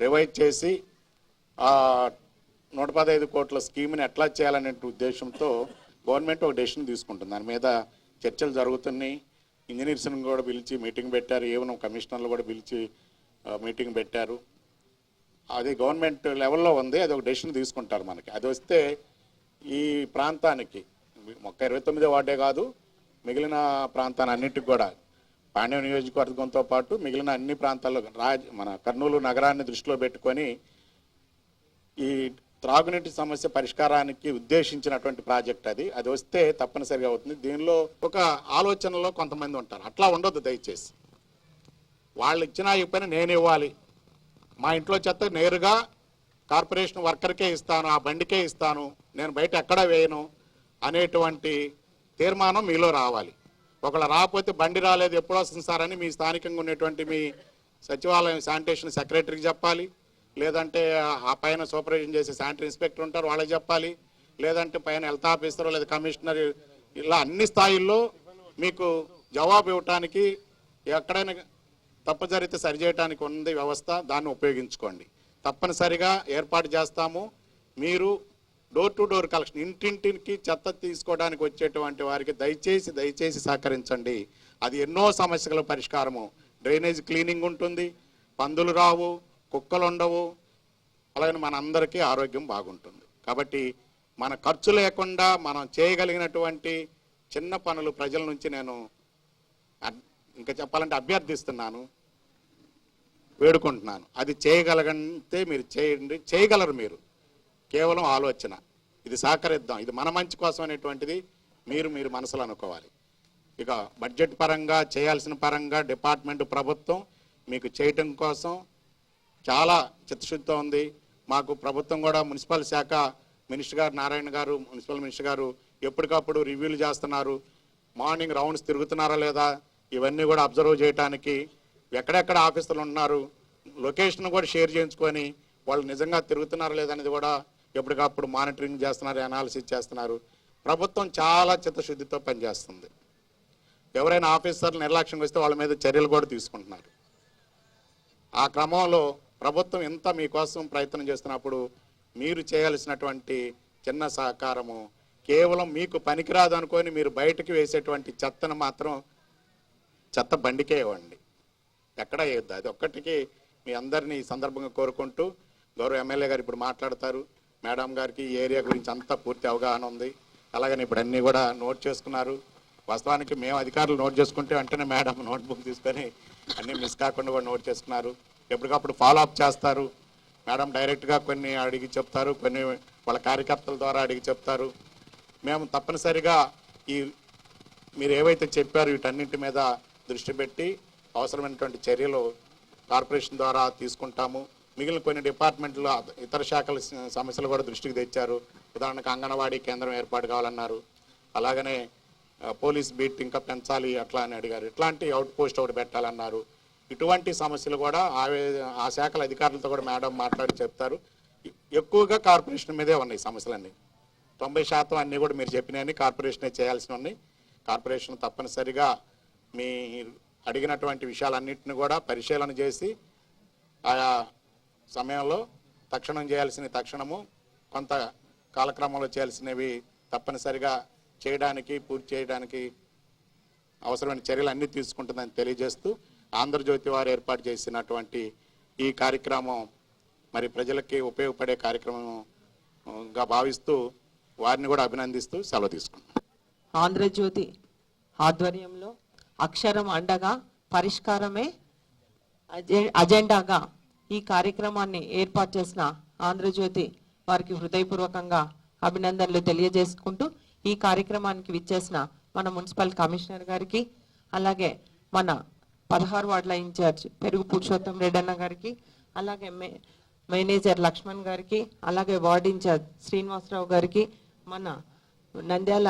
రివైజ్ చేసి ఆ 115 కోట్ల స్కీమ్ని ఎట్లా చేయాలనే ఉద్దేశంతో గవర్నమెంట్ ఒక డెసిషన్ తీసుకుంటుంది. దాని మీద చర్చలు జరుగుతున్నాయి. ఇంజనీర్స్ని కూడా పిలిచి మీటింగ్ పెట్టారు, ఏమైనా కమిషనర్లు కూడా పిలిచి మీటింగ్ పెట్టారు. అది గవర్నమెంట్ లెవెల్లో ఉంది, అది ఒక డెసిషన్ తీసుకుంటారు మనకి. అది వస్తే ఈ ప్రాంతానికి ఒక్క 29వ వార్డే కాదు, మిగిలిన ప్రాంతాన్ని అన్నింటికి కూడా పాండ్యం నియోజకవర్గంతో పాటు మిగిలిన అన్ని ప్రాంతాల్లో మన కర్నూలు నగరాన్ని దృష్టిలో పెట్టుకొని ఈ త్రాగునీటి సమస్య పరిష్కారానికి ఉద్దేశించినటువంటి ప్రాజెక్ట్ అది. అది వస్తే తప్పనిసరిగా అవుతుంది. దీనిలో ఒక ఆలోచనలో కొంతమంది ఉంటారు, అట్లా ఉండొద్దు. దయచేసి వాళ్ళు ఇచ్చినా ఇవ్వని నేను ఇవ్వాలి, మా ఇంట్లో చెత్త నేరుగా కార్పొరేషన్ వర్కర్కే ఇస్తాను, ఆ బండికే ఇస్తాను, నేను బయట ఎక్కడా వేయను అనేటువంటి తీర్మానం మీలో రావాలి. ఒకవేళ రాకపోతే బండి రాలేదు ఎప్పుడు వస్తుంది సార్ అని మీ స్థానికంగా ఉన్నటువంటి మీ సచివాలయం శానిటేషన్ సెక్రటరీకి చెప్పాలి, లేదంటే ఆ పైన సూపర్విజన్ చేసే శానిటరీ ఇన్స్పెక్టర్ ఉంటారు వాళ్ళకి చెప్పాలి, లేదంటే పైన హెల్త్ ఆఫీసర్ లేదా కమిషనర్, ఇలా అన్ని స్థాయిల్లో మీకు జవాబు ఇవ్వటానికి ఎక్కడైనా తప్పు జరిగితే సరిచేయడానికి ఉంది వ్యవస్థ, దాన్ని ఉపయోగించుకోండి. తప్పనిసరిగా ఏర్పాటు చేస్తాము. మీరు డోర్ టు డోర్ కలెక్షన్, ఇంటింటికి చెత్త తీసుకోవడానికి వచ్చేటువంటి వారికి దయచేసి సహకరించండి. అది ఎన్నో సమస్యల పరిష్కారము. డ్రైనేజ్ క్లీనింగ్ ఉంటుంది, పందులు రావు, కుక్కలు ఉండవు, అలాగే మన అందరికీ ఆరోగ్యం బాగుంటుంది. కాబట్టి మన ఖర్చు లేకుండా మనం చేయగలిగినటువంటి చిన్న పనులు ప్రజల నుంచి నేను ఇంకా చెప్పాలంటే అభ్యర్థిస్తున్నాను, వేడుకుంటున్నాను. అది చేయగలిగితే మీరు చేయండి. చేయగలరు మీరు, కేవలం ఆలోచన. ఇది సహకరిద్దాం, ఇది మన మంచి కోసం అనేటువంటిది మీరు మనసులో అనుకోవాలి. ఇక బడ్జెట్ పరంగా చేయాల్సిన పరంగా డిపార్ట్మెంట్ ప్రభుత్వం మీకు చేయటం కోసం చాలా చిత్తశుద్ధితో ఉంది. మాకు ప్రభుత్వం కూడా మున్సిపల్ శాఖ మినిస్టర్ గారు నారాయణ గారు, మున్సిపల్ మినిస్టర్ గారు ఎప్పటికప్పుడు రివ్యూలు చేస్తున్నారు. మార్నింగ్ రౌండ్స్ తిరుగుతున్నారా లేదా ఇవన్నీ కూడా అబ్జర్వ్ చేయడానికి ఎక్కడెక్కడ ఆఫీసర్లు ఉన్నారు, లొకేషన్ కూడా షేర్ చేయించుకొని వాళ్ళు నిజంగా తిరుగుతున్నారా లేదనేది కూడా ఎప్పటికప్పుడు మానిటరింగ్ చేస్తున్నారు, అనాలిసిస్ చేస్తున్నారు. ప్రభుత్వం చాలా చిత్తశుద్ధితో పనిచేస్తుంది. ఎవరైనా ఆఫీసర్లు నిర్లక్ష్యం వస్తే వాళ్ళ మీద చర్యలు కూడా తీసుకుంటున్నారు. ఆ క్రమంలో ప్రభుత్వం ఎంత మీకోసం ప్రయత్నం చేస్తున్నప్పుడు మీరు చేయాల్సినటువంటి చిన్న సహకారము కేవలం మీకు పనికిరాదు అనుకొని మీరు బయటకు వేసేటువంటి చెత్తను మాత్రం చెత్త బండికే ఇవ్వండి, ఎక్కడ వేయద్దు. అది ఒక్కటికి మీ అందరినీ ఈ సందర్భంగా కోరుకుంటూ, గౌరవ ఎమ్మెల్యే గారు ఇప్పుడు మాట్లాడతారు. మేడం గారికి ఈ ఏరియా గురించి అంతా పూర్తి అవగాహన ఉంది. అలాగని ఇప్పుడు అన్నీ కూడా నోట్ చేసుకున్నారు. వాస్తవానికి మేము అధికారులు నోట్ చేసుకుంటే వెంటనే మేడం నోట్బుక్ తీసుకొని అన్నీ మిస్ కాకుండా కూడా నోట్ చేసుకున్నారు. ఎప్పటికప్పుడు ఫాలో అప్ చేస్తారు. మేడం డైరెక్ట్గా కొన్ని అడిగి చెప్తారు, కొన్ని వాళ్ళ కార్యకర్తల ద్వారా అడిగి చెప్తారు. మేము తప్పనిసరిగా ఈ మీరు ఏవైతే చెప్పారో వీటన్నింటి మీద దృష్టి పెట్టి అవసరమైనటువంటి చర్యలు కార్పొరేషన్ ద్వారా తీసుకుంటాము. మిగిలిన కొన్ని డిపార్ట్మెంట్లో ఇతర శాఖల సమస్యలు కూడా దృష్టికి తెచ్చారు. ఉదాహరణకు అంగన్వాడీ కేంద్రం ఏర్పాటు కావాలన్నారు, అలాగనే పోలీస్ బీట్ ఇంకా పెంచాలి అట్లా అని అడిగారు. ఇట్లాంటి అవుట్ పోస్ట్ ఒకటి పెట్టాలన్నారు. ఇటువంటి సమస్యలు కూడా ఆ శాఖల అధికారులతో కూడా మేడం మాట్లాడి చెప్తారు. ఎక్కువగా కార్పొరేషన్ మీదే ఉన్నాయి సమస్యలన్నీ. 90% అన్నీ కూడా మీరు చెప్పినవన్నీ కార్పొరేషనే చేయాల్సి ఉన్నాయి. కార్పొరేషన్ తప్పనిసరిగా మీ అడిగినటువంటి విషయాలన్నింటినీ కూడా పరిశీలన చేసి ఆయా సమయంలో తక్షణం చేయాల్సిన తక్షణము, కొంత కాలక్రమంలో చేయాల్సినవి తప్పనిసరిగా చేయడానికి, పూర్తి చేయడానికి అవసరమైన చర్యలు అన్నీ తీసుకుంటుందని తెలియజేస్తూ, ఆంధ్రజ్యోతి వారు ఏర్పాటు చేసినటువంటి ఈ కార్యక్రమం మరి ప్రజలకి ఉపయోగపడే కార్యక్రమంగా భావిస్తూ వారిని కూడా అభినందిస్తూ సెలవు తీసుకుంటాం. ఆంధ్రజ్యోతి ఆధ్వర్యంలో అక్షరం అండగా పరిష్కారమే అజెండాగా ఈ కార్యక్రమాన్ని ఏర్పాటు చేసిన ఆంధ్రజ్యోతి వారికి హృదయపూర్వకంగా అభినందనలు తెలియజేసుకుంటూ, ఈ కార్యక్రమానికి విచ్చేసిన మన మున్సిపల్ కమిషనర్ గారికి, అలాగే మన 16 వార్డుల ఇన్ఛార్జ్ పెరుగు పురుషోత్తం రెడ్డన్న గారికి, అలాగే మేనేజర్ లక్ష్మణ్ గారికి, అలాగే వార్డ్ ఇన్ఛార్జ్ శ్రీనివాసరావు గారికి, మన నంద్యాల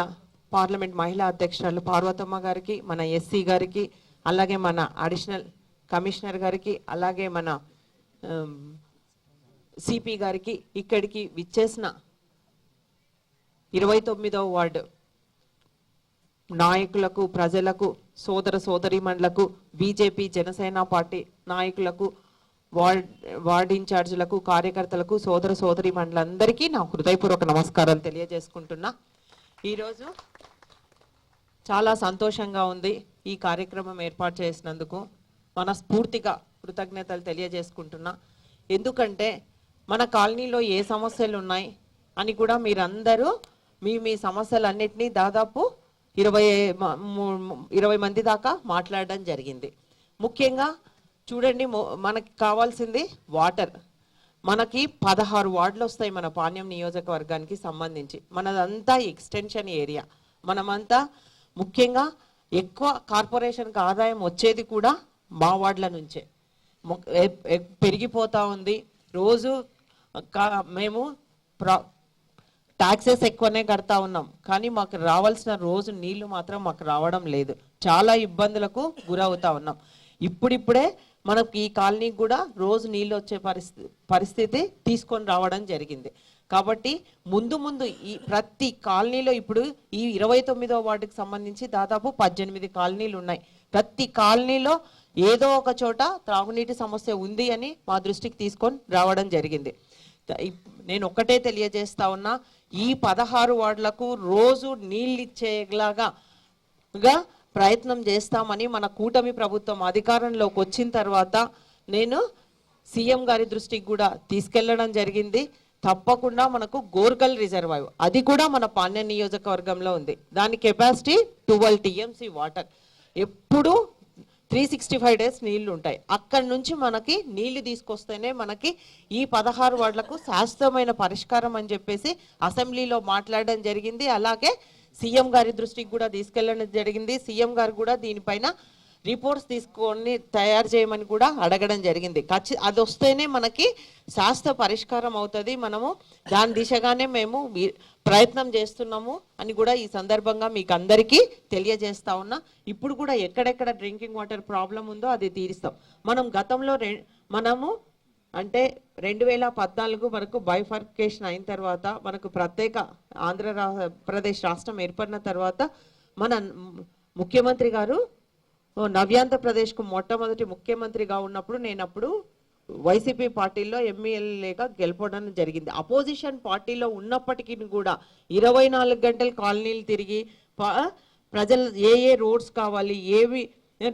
పార్లమెంట్ మహిళా అధ్యక్షురాలు పార్వతమ్మ గారికి, మన ఎస్సీ గారికి, అలాగే మన అడిషనల్ కమిషనర్ గారికి, అలాగే మన సిపి గారికి, ఇక్కడికి విచ్చేసిన 29వ వార్డు నాయకులకు, ప్రజలకు, సోదర సోదరీమణులకు, బీజేపీ జనసేన పార్టీ నాయకులకు, వార్డ్ ఇన్ఛార్జీలకు, కార్యకర్తలకు, సోదర సోదరీమణులందరికీ నా హృదయపూర్వక నమస్కారం తెలియజేసుకుంటున్నా. ఈరోజు చాలా సంతోషంగా ఉంది ఈ కార్యక్రమం ఏర్పాటు చేసినందుకు. మనస్ఫూర్తిగా కృతజ్ఞతలు తెలియజేసుకుంటున్నా. ఎందుకంటే మన కాలనీలో ఏ సమస్యలు ఉన్నాయి అని కూడా మీరందరూ మీ సమస్యలన్నిటినీ దాదాపు 20 మంది దాకా మాట్లాడడం జరిగింది. ముఖ్యంగా చూడండి, మనకి కావాల్సింది వాటర్. మనకి 16 వార్డులు వస్తాయి మన పాణ్యం నియోజకవర్గానికి సంబంధించి. మనదంతా ఎక్స్టెన్షన్ ఏరియా. మనమంతా ముఖ్యంగా ఎక్కువ కార్పొరేషన్కి ఆదాయం వచ్చేది కూడా మా వార్డుల నుంచే. పెరిగిపోతూ ఉంది. రోజు మేము ట్యాక్సెస్ ఎక్కువనే కడతా ఉన్నాం, కానీ మాకు రావాల్సిన రోజు నీళ్లు మాత్రం మాకు రావడం లేదు. చాలా ఇబ్బందులకు గురవుతా ఉన్నాం. ఇప్పుడిప్పుడే మనకు ఈ కాలనీకి కూడా రోజు నీళ్ళు వచ్చే పరిస్థితి తీసుకొని రావడం జరిగింది. కాబట్టి ముందు ఈ ప్రతి కాలనీలో ఇప్పుడు ఈ 29వ వార్డుకి సంబంధించి దాదాపు 18 కాలనీలు ఉన్నాయి. ప్రతి కాలనీలో ఏదో ఒక చోట త్రాగునీటి సమస్య ఉంది అని మా దృష్టికి తీసుకొని రావడం జరిగింది. నేను ఒక్కటే తెలియజేస్తా ఉన్నా, ఈ 16 వార్డులకు రోజు నీళ్ళు ఇచ్చేలాగా ప్రయత్నం చేస్తామని మన కూటమి ప్రభుత్వం అధికారంలోకి వచ్చిన తర్వాత నేను సీఎం గారి దృష్టికి కూడా తీసుకెళ్లడం జరిగింది. తప్పకుండా మనకు గోర్గల్ రిజర్వాయర్, అది కూడా మన పాణ్య నియోజకవర్గంలో ఉంది. దాని కెపాసిటీ 12 TMC వాటర్, ఎప్పుడు 365 days నీళ్లు ఉంటాయి. అక్కడి నుంచి మనకి నీళ్లు తీసుకొస్తేనే మనకి ఈ 16 వార్డులకు శాశ్వతమైన పరిష్కారం అని చెప్పేసి అసెంబ్లీలో మాట్లాడడం జరిగింది. అలాగే సీఎం గారి దృష్టికి కూడా తీసుకెళ్ళడం జరిగింది. సీఎం గారు కూడా దీనిపైన రిపోర్ట్స్ తీసుకొని తయారు చేయమని కూడా అడగడం జరిగింది. అది వస్తేనే మనకి శాశ్వత పరిష్కారం అవుతుంది. మనము దాని దిశగానే మేము ప్రయత్నం చేస్తున్నాము అని కూడా ఈ సందర్భంగా మీకు అందరికీ తెలియజేస్తా ఉన్నా. ఇప్పుడు కూడా ఎక్కడెక్కడ డ్రింకింగ్ వాటర్ ప్రాబ్లం ఉందో అది తీరుస్తాం. మనం గతంలో మనము అంటే 2014 వరకు బైఫర్కేషన్ అయిన తర్వాత మనకు ప్రత్యేక ఆంధ్రప్రదేశ్ రాష్ట్రం ఏర్పడిన తర్వాత మన ముఖ్యమంత్రి గారు నవ్యాంధ్రప్రదేశ్కు మొట్టమొదటి ముఖ్యమంత్రిగా ఉన్నప్పుడు నేను అప్పుడు వైసీపీ పార్టీలో ఎమ్మెల్యేగా గెలుపడం జరిగింది. అపోజిషన్ పార్టీలో ఉన్నప్పటికీ కూడా 24 గంటలు కాలనీలు తిరిగి ప్రజలు ఏ రోడ్స్ కావాలి, ఏవి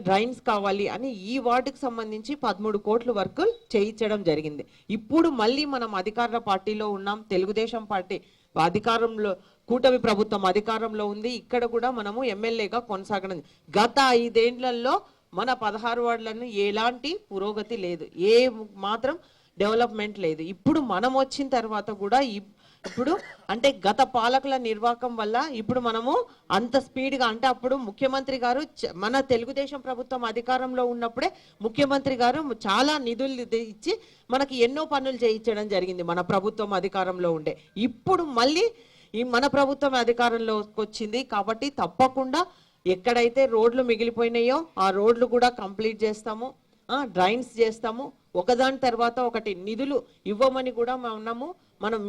డ్రైన్స్ కావాలి అని ఈ వార్డుకి సంబంధించి 13 కోట్ల వరకు చేయించడం జరిగింది. ఇప్పుడు మళ్ళీ మనం అధికార పార్టీలో ఉన్నాం, తెలుగుదేశం పార్టీ అధికారంలో, కూటమి ప్రభుత్వం అధికారంలో ఉంది. ఇక్కడ కూడా మనము ఎమ్మెల్యేగా కొనసాగడం. గత 5 ఏళ్లలో మన 16 వార్డులను ఎలాంటి పురోగతి లేదు, ఏ మాత్రం డెవలప్మెంట్ లేదు. ఇప్పుడు మనం వచ్చిన తర్వాత కూడా ఇప్పుడు అంటే గత పాలకుల నిర్వాహకం వల్ల ఇప్పుడు మనము అంత స్పీడ్గా, అంటే అప్పుడు ముఖ్యమంత్రి గారు మన తెలుగుదేశం ప్రభుత్వం అధికారంలో ఉన్నప్పుడే ముఖ్యమంత్రి గారు చాలా నిధులు ఇచ్చి మనకి ఎన్నో పనులు చేయించడం జరిగింది మన ప్రభుత్వం అధికారంలో ఉండే. ఇప్పుడు మళ్ళీ ఈ మన ప్రభుత్వం అధికారంలోకి వచ్చింది కాబట్టి తప్పకుండా ఎక్కడైతే రోడ్లు మిగిలిపోయినాయో ఆ రోడ్లు కూడా కంప్లీట్ చేస్తాము, డ్రైన్స్ చేస్తాము. ఒకదాని తర్వాత ఒకటి నిధులు ఇవ్వమని కూడా మనం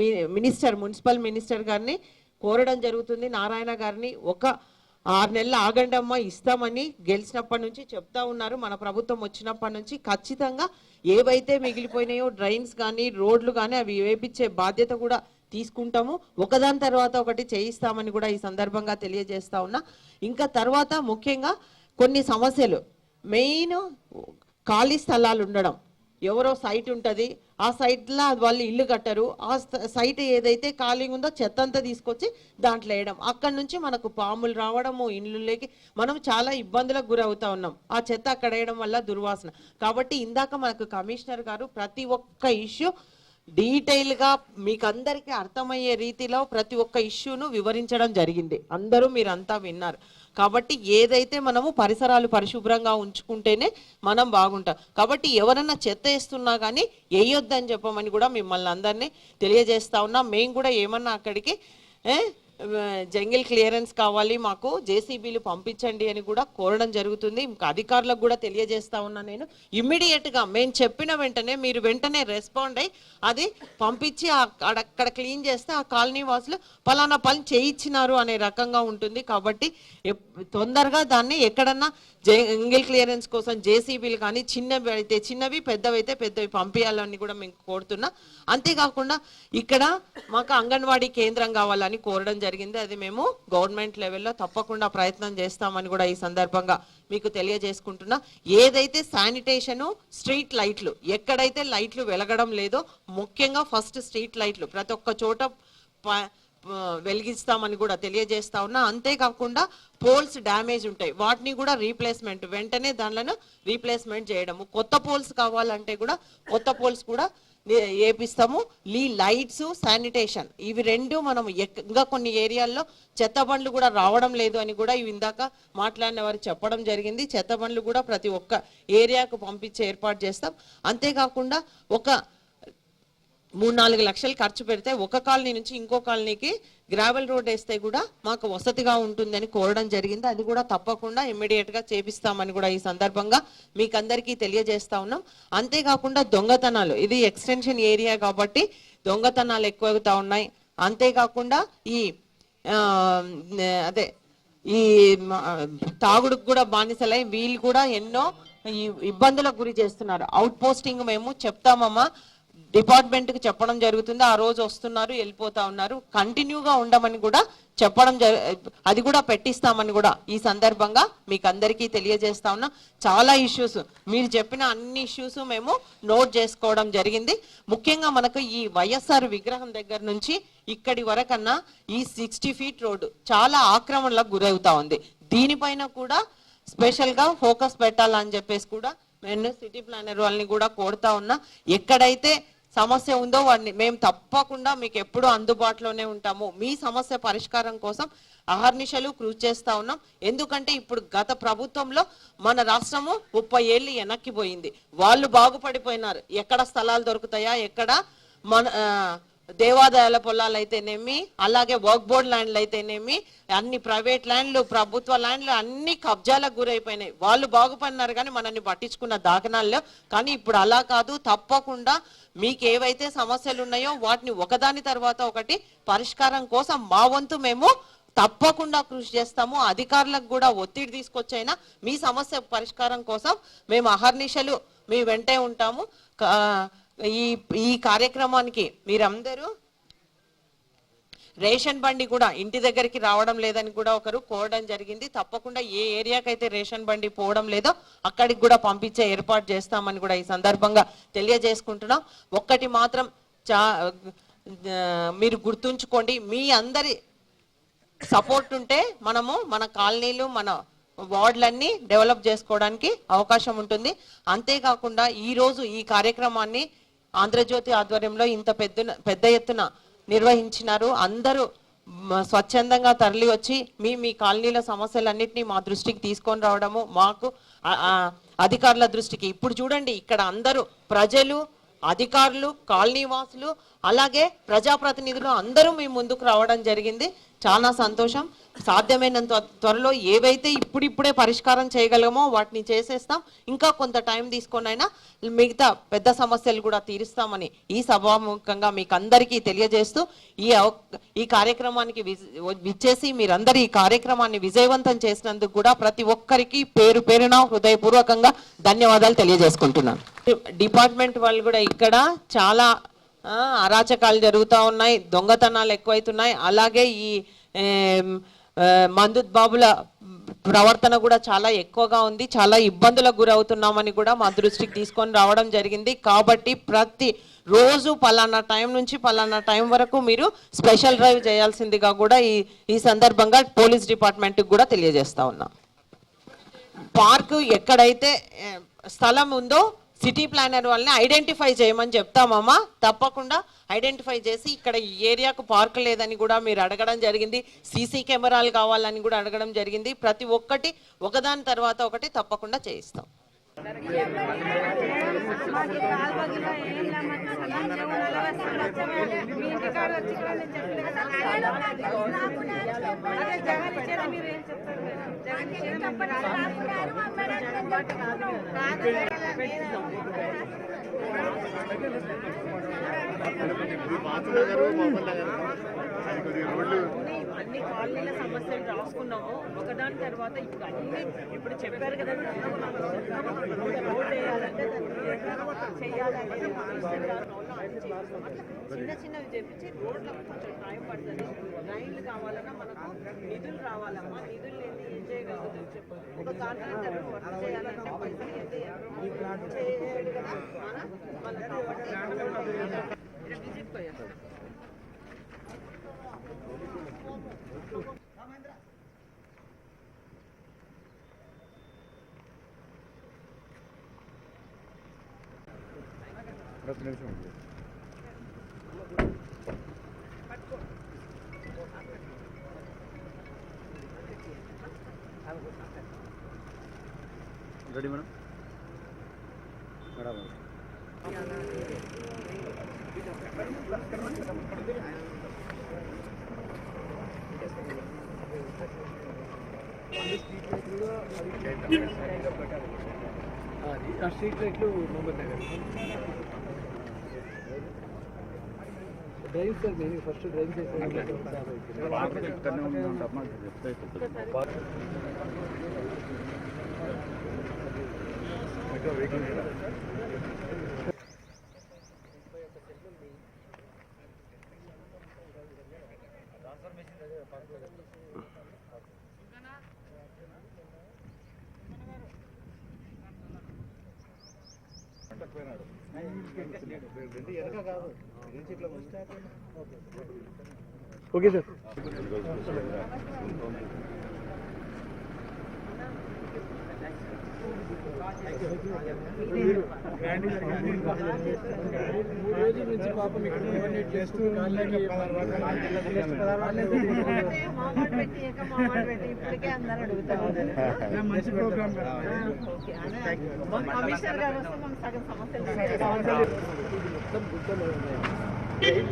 మున్సిపల్ మినిస్టర్ గారిని కోరడం జరుగుతుంది. నారాయణ గారిని ఒక 6 నెలలు ఆగండమ్మా ఇస్తామని గెలిచినప్పటి నుంచి చెప్తా ఉన్నారు. మన ప్రభుత్వం వచ్చినప్పటి నుంచి ఖచ్చితంగా ఏవైతే మిగిలిపోయినాయో డ్రైన్స్ కానీ రోడ్లు కానీ అవి వేపించే బాధ్యత కూడా తీసుకుంటాము. ఒకదాని తర్వాత ఒకటి చేయిస్తామని కూడా ఈ సందర్భంగా తెలియజేస్తా ఉన్నా. ఇంకా తర్వాత ముఖ్యంగా కొన్ని సమస్యలు, మెయిన్ ఖాళీ స్థలాలు ఉండడం. ఎవరో సైట్ ఉంటుంది, ఆ సైట్లో వాళ్ళు ఇల్లు కట్టరు, ఆ సైట్ ఏదైతే ఖాళీ ఉందో చెత్త అంతా తీసుకొచ్చి దాంట్లో వేయడం. అక్కడి నుంచి మనకు పాములు రావడము, ఇళ్ళకి మనం చాలా ఇబ్బందులకు గురవుతా ఉన్నాం. ఆ చెత్త అక్కడ వేయడం వల్ల దుర్వాసన. కాబట్టి ఇందాక మనకు కమిషనర్ గారు ప్రతి ఒక్క ఇష్యూ డీటెయిల్గా మీకు అందరికీ అర్థమయ్యే రీతిలో ప్రతి ఒక్క ఇష్యూను వివరించడం జరిగింది. అందరూ మీరంతా విన్నారు. కాబట్టి ఏదైతే మనము పరిసరాలు పరిశుభ్రంగా ఉంచుకుంటేనే మనం బాగుంటాం. కాబట్టి ఎవరన్నా చెత్త వేస్తున్నా కానీ వేయొద్దని చెప్పమని కూడా మిమ్మల్ని అందరినీ తెలియజేస్తా ఉన్నా. మేము కూడా ఏమన్నా అక్కడికి జంగిల్ క్లియరెన్స్ కావాలి, మాకు జేసీబీలు పంపించండి అని కూడా కోరడం జరుగుతుంది. ఇంకా అధికారులకు కూడా తెలియజేస్తా ఉన్నా. నేను ఇమ్మీడియట్గా మేము చెప్పిన వెంటనే మీరు వెంటనే రెస్పాండ్ అయ్యి అది పంపించి అక్కడ క్లీన్ చేస్తే ఆ కాలనీ వాసులు పలానా పని చేయించినారు అనే రకంగా ఉంటుంది. కాబట్టి తొందరగా దాన్ని ఎక్కడన్నా జంగిల్ క్లియరెన్స్ కోసం జేసీబీలు కానీ చిన్నవి అయితే చిన్నవి, పెద్దవి అయితే పెద్దవి పంపించాలని కూడా మేము కోరుతున్నా. అంతేకాకుండా ఇక్కడ మాకు అంగన్వాడీ కేంద్రం కావాలని కోరడం జరిగింది. అది మేము గవర్నమెంట్ లెవెల్లో తప్పకుండా ప్రయత్నం చేస్తామని కూడా ఈ సందర్భంగా మీకు తెలియజేసుకుంటున్నా. ఏదైతే శానిటేషను, స్ట్రీట్ లైట్లు, ఎక్కడైతే లైట్లు వెలగడం లేదో ముఖ్యంగా ఫస్ట్ స్ట్రీట్ లైట్లు ప్రతి ఒక్క చోట వెలిగిస్తామని కూడా తెలియజేస్తా ఉన్నా. అంతేకాకుండా పోల్స్ డ్యామేజ్ ఉంటాయి, వాటిని కూడా రీప్లేస్మెంట్ వెంటనే దానిలను రీప్లేస్మెంట్ చేయడము. కొత్త పోల్స్ కావాలంటే కూడా కొత్త పోల్స్ కూడా వేపిస్తాము. లైట్స్, శానిటేషన్ ఇవి రెండు మనం ఇంకా కొన్ని ఏరియాల్లో చెత్త బండ్లు కూడా రావడం లేదు అని కూడా ఇవి ఇందాక మాట్లాడిన వారు చెప్పడం జరిగింది. చెత్త బండ్లు కూడా ప్రతి ఒక్క ఏరియాకు పంపించే ఏర్పాటు చేస్తాం. అంతేకాకుండా ఒక 3-4 లక్షలు ఖర్చు పెడితే ఒక కాలనీ నుంచి ఇంకో కాలనీకి గ్రావెల్ రోడ్ వేస్తే కూడా మాకు వసతిగా ఉంటుందని కోరడం జరిగింది. అది కూడా తప్పకుండా ఇమ్మీడియట్గా చేపిస్తామని కూడా ఈ సందర్భంగా మీకు అందరికీ తెలియజేస్తా ఉన్నాం. అంతేకాకుండా దొంగతనాలు, ఇది ఎక్స్టెన్షన్ ఏరియా కాబట్టి దొంగతనాలు ఎక్కువవుతా ఉన్నాయి. అంతేకాకుండా ఈ తాగుడుకు కూడా బానిసలై వీళ్ళు కూడా ఎన్నో ఈ ఇబ్బందులకు గురి చేస్తున్నారు. అవుట్ పోస్టింగ్ మేము చెప్తామమ్మా, డిపార్ట్మెంట్కి చెప్పడం జరుగుతుంది. ఆ రోజు వస్తున్నారు, వెళ్ళిపోతా ఉన్నారు. కంటిన్యూగా ఉండమని కూడా చెప్పడం అది కూడా పెట్టిస్తామని కూడా ఈ సందర్భంగా మీకు అందరికీ తెలియజేస్తా ఉన్నా. చాలా ఇష్యూస్ మీరు చెప్పిన అన్ని ఇష్యూస్ మేము నోట్ చేసుకోవడం జరిగింది. ముఖ్యంగా మనకు ఈ వైఎస్ఆర్ విగ్రహం దగ్గర నుంచి ఇక్కడి వరకన్నా ఈ 60 ఫీట్ రోడ్డు చాలా ఆక్రమణలకు గురవుతా ఉంది. దీనిపైన కూడా స్పెషల్గా ఫోకస్ పెట్టాలని చెప్పేసి కూడా నేను సిటీ ప్లానర్ వాళ్ళని కూడా కోరుతా ఉన్నా. ఎక్కడైతే సమస్య ఉందో వాడిని మేము తప్పకుండా మీకు ఎప్పుడూ అందుబాటులోనే ఉంటాము. మీ సమస్య పరిష్కారం కోసం అహర్నిశలు కృషి చేస్తా ఉన్నాం. ఎందుకంటే ఇప్పుడు గత ప్రభుత్వంలో మన రాష్ట్రము 30 ఏళ్ళు వెనక్కిపోయింది. వాళ్ళు బాగుపడిపోయినారు. ఎక్కడ స్థలాలు దొరుకుతాయా, ఎక్కడ మన దేవాదాయాల పొలాలు అయితేనేమి, అలాగే వర్క్ బోర్డ్ ల్యాండ్లు అయితేనేమి, అన్ని ప్రైవేట్ ల్యాండ్లు, ప్రభుత్వ ల్యాండ్లు అన్ని కబ్జాలకు గురైపోయినాయి. వాళ్ళు బాగుపడినారు కానీ మనల్ని పట్టించుకున్న దాఖనాల్లో. కానీ ఇప్పుడు అలా కాదు. తప్పకుండా మీకు ఏవైతే సమస్యలు ఉన్నాయో వాటిని ఒకదాని తర్వాత ఒకటి పరిష్కారం కోసం మా వంతు మేము తప్పకుండా కృషి చేస్తాము. అధికారులకు కూడా ఒత్తిడి తీసుకొచ్చైనా మీ సమస్య పరిష్కారం కోసం మేము అహర్నిశలు మీ వెంటే ఉంటాము. ఈ కార్యక్రమానికి మీరందరూ రేషన్ బండి కూడా ఇంటి దగ్గరికి రావడం లేదని కూడా ఒకరు కోరడం జరిగింది. తప్పకుండా ఏ ఏరియాకైతే రేషన్ బండి పోవడం లేదో అక్కడికి కూడా పంపించే ఏర్పాటు చేస్తామని కూడా ఈ సందర్భంగా తెలియజేసుకుంటున్నాం. ఒక్కటి మాత్రం మీరు గుర్తుంచుకోండి, మీ అందరి సపోర్ట్ ఉంటే మనము మన కాలనీలు, మన వార్డులన్నీ డెవలప్ చేసుకోవడానికి అవకాశం ఉంటుంది. అంతేకాకుండా ఈరోజు ఈ కార్యక్రమాన్ని ఆంధ్రజ్యోతి ఆధ్వర్యంలో ఇంత పెద్ద ఎత్తున నిర్వహించినారు. అందరూ స్వచ్ఛందంగా తరలి వచ్చి మీ కాలనీల సమస్యలన్నింటినీ మా దృష్టికి తీసుకొని రావడము, మాకు అధికారుల దృష్టికి. ఇప్పుడు చూడండి, ఇక్కడ అందరూ ప్రజలు, అధికారులు, కాలనీ వాసులు, అలాగే ప్రజాప్రతినిధులు అందరూ మీ ముందుకు రావడం జరిగింది. చాలా సంతోషం. సాధ్యమైనంత త్వరలో ఏవైతే ఇప్పుడిప్పుడే పరిష్కారం చేయగలమో వాటిని చేసేస్తాం. ఇంకా కొంత టైం తీసుకొనైనా మిగతా పెద్ద సమస్యలు కూడా తీరుస్తామని ఈ సభాముఖంగా మీకు అందరికీ తెలియజేస్తూ ఈ కార్యక్రమానికి విచ్చేసి మీరందరూ ఈ కార్యక్రమాన్ని విజయవంతం చేసినందుకు కూడా ప్రతి ఒక్కరికి పేరు పేరున హృదయపూర్వకంగా ధన్యవాదాలు తెలియజేసుకుంటున్నాను. డిపార్ట్మెంట్ వాళ్ళు కూడా ఇక్కడ చాలా అరాచకాలు జరుగుతూ ఉన్నాయి, దొంగతనాలు ఎక్కువైతున్నాయి. అలాగే ఈ మందు బాబుల ప్రవర్తన కూడా చాలా ఎక్కువగా ఉంది. చాలా ఇబ్బందులకు గురవుతున్నామని కూడా మా దృష్టికి తీసుకొని రావడం జరిగింది. కాబట్టి ప్రతి రోజు పలానా టైం నుంచి పలానా టైం వరకు మీరు స్పెషల్ డ్రైవ్ చేయాల్సిందిగా కూడా ఈ సందర్భంగా పోలీస్ డిపార్ట్మెంట్కి కూడా తెలియజేస్తా ఉన్నాం. పార్కు ఎక్కడైతే స్థలం ఉందో సిటీ ప్లానర్ వాళ్ళని ఐడెంటిఫై చేయమని చెప్తామమ్మా. తప్పకుండా ఐడెంటిఫై చేసి ఇక్కడ ఈ ఏరియాకు పార్క్ లేదని కూడా మీరు అడగడం జరిగింది. సీసీ కెమెరాలు కావాలని కూడా అడగడం జరిగింది. ప్రతి ఒక్కటి ఒకదాని తర్వాత ఒకటి తప్పకుండా చేయిస్తాం. అన్ని కాలనీల సమస్యలు రాసుకున్నాము ఒకదాని తర్వాత. ఇప్పుడు చెప్పారు కదా, రోడ్ వేయాలంటే చేయాలంటే చిన్నవి చెప్పించి రోడ్లకు కొంచెం టైం పడుతుంది. రైళ్లు కావాలన్నా మనకు నిధులు రావాలమ్మా. నిధులు లేని ఏం చేయగలుగుతుంది చెప్పు. ఒక కాంట్రాక్టర్ వర్క్ చేయాలంటే పైసలు చేయాలి కదా మన కాబట్టి విజిట్ పోయారు. ఒక నిమిషం రెడీ మేడం మేడం స్ట్రీట్ లైట్లు మొబైల్ డ్రైవ్ సార్ నేను ఫస్ట్ డ్రైవ్ ఓకే సార్ రోజుల నుంచి పాపం ఇక్కడ కోఆర్డినేట్ చేస్తూ మంచి ప్రోగ్రామ్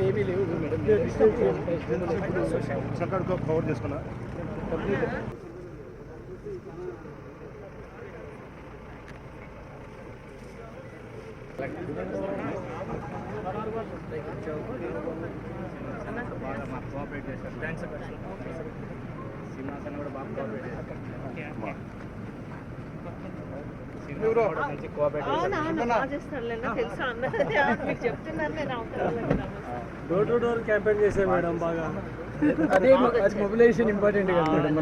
ఏమీ లేవు మేడం కవర్ చేసుకున్నా కోఆపరేట్ చేశారు థ్యాంక్స్ శ్రీనివాసన్ కూడా బాగా కోఆపరేట్ చేశారు డోర్ టు డోర్ క్యాంపెయిన్ చేశారు మేడం బాగా అదే మొబిలైజేషన్ ఇంపార్టెంట్ కదా మేడం